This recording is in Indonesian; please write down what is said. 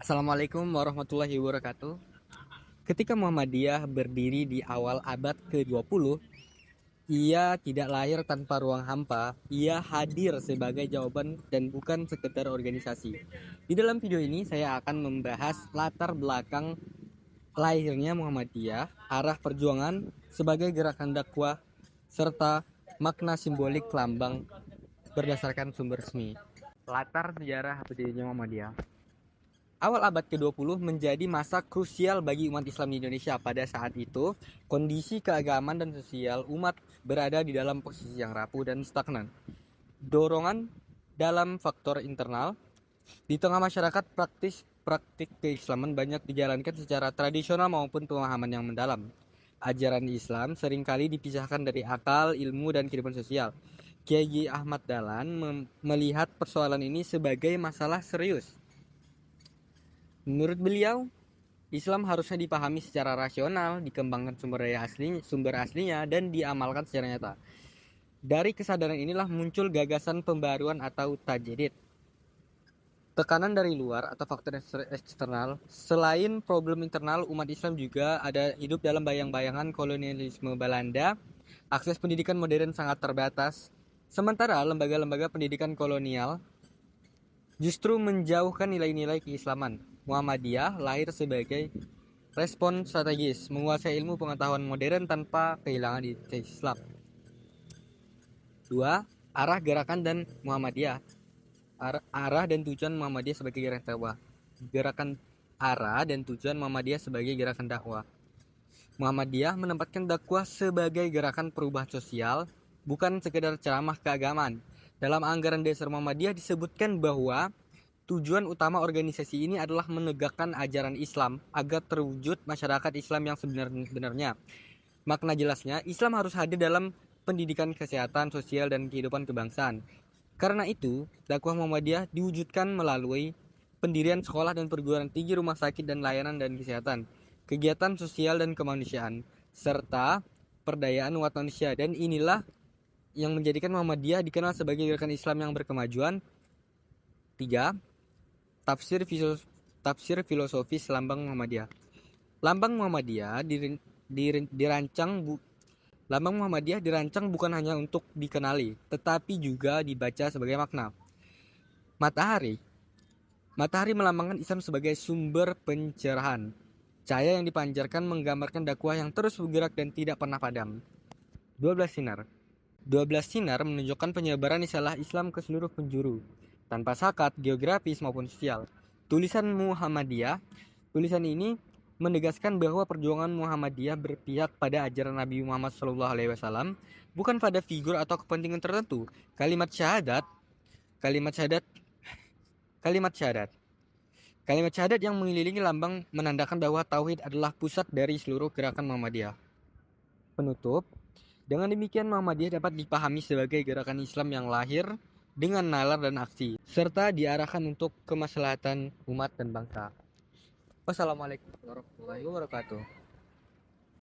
Assalamualaikum warahmatullahi wabarakatuh. Ketika Muhammadiyah berdiri di awal abad ke-20, ia tidak lahir tanpa ruang hampa, ia hadir sebagai jawaban dan bukan sekedar organisasi. Di dalam video ini saya akan membahas latar belakang lahirnya Muhammadiyah, arah perjuangan sebagai gerakan dakwah, serta makna simbolik lambang berdasarkan sumber resmi. Latar sejarah berdirinya Muhammadiyah. Awal abad ke-20 menjadi masa krusial bagi umat Islam di Indonesia. Pada saat itu, kondisi keagamaan dan sosial umat berada di dalam posisi yang rapuh dan stagnan. Dorongan dalam faktor internal, di tengah masyarakat praktik keislaman banyak dijalankan secara tradisional maupun pemahaman yang mendalam. Ajaran Islam seringkali dipisahkan dari akal, ilmu, dan kehidupan sosial. Kiai Ahmad Dahlan melihat persoalan ini sebagai masalah serius. Menurut beliau, Islam harusnya dipahami secara rasional, dikembangkan sumber aslinya, dan diamalkan secara nyata. Dari kesadaran inilah muncul gagasan pembaruan atau tajdid. Tekanan dari luar atau faktor eksternal, selain problem internal, umat Islam juga ada hidup dalam bayang-bayangan kolonialisme Belanda. Akses pendidikan modern sangat terbatas. Sementara lembaga-lembaga pendidikan kolonial justru menjauhkan nilai-nilai keislaman. Muhammadiyah lahir sebagai respon strategis, menguasai ilmu pengetahuan modern tanpa kehilangan identitas Islam. 2. Arah gerakan dan Muhammadiyah. Arah dan tujuan Muhammadiyah sebagai gerakan dakwah. Arah dan tujuan Muhammadiyah sebagai gerakan dakwah. Muhammadiyah menempatkan dakwah sebagai gerakan perubahan sosial, bukan sekedar ceramah keagamaan. Dalam anggaran dasar Muhammadiyah disebutkan bahwa tujuan utama organisasi ini adalah menegakkan ajaran Islam agar terwujud masyarakat Islam yang sebenarnya. Makna jelasnya, Islam harus hadir dalam pendidikan, kesehatan, sosial, dan kehidupan kebangsaan. Karena itu, dakwah Muhammadiyah diwujudkan melalui pendirian sekolah dan perguruan tinggi, rumah sakit dan layanan dan kesehatan, kegiatan sosial dan kemanusiaan, serta perdayaan umat manusia. Dan inilah yang menjadikan Muhammadiyah dikenal sebagai gerakan Islam yang berkemajuan. 3. Tafsir filosofis lambang Muhammadiyah. Lambang Muhammadiyah dirancang bukan hanya untuk dikenali, tetapi juga dibaca sebagai makna. Matahari melambangkan Islam sebagai sumber pencerahan. Cahaya yang dipancarkan menggambarkan dakwah yang terus bergerak dan tidak pernah padam. 12 sinar. 12 sinar menunjukkan penyebaran risalah Islam ke seluruh penjuru, tanpa sakat geografis maupun sosial. Tulisan ini menegaskan bahwa perjuangan Muhammadiyah berpihak pada ajaran Nabi Muhammad SAW, bukan pada figur atau kepentingan tertentu. Kalimat syahadat yang mengelilingi lambang menandakan bahwa tauhid adalah pusat dari seluruh gerakan Muhammadiyah. Penutup, dengan demikian Muhammadiyah dapat dipahami sebagai gerakan Islam yang lahir dengan nalar dan aksi, serta diarahkan untuk kemaslahatan umat dan bangsa. Wassalamualaikum warahmatullahi wabarakatuh.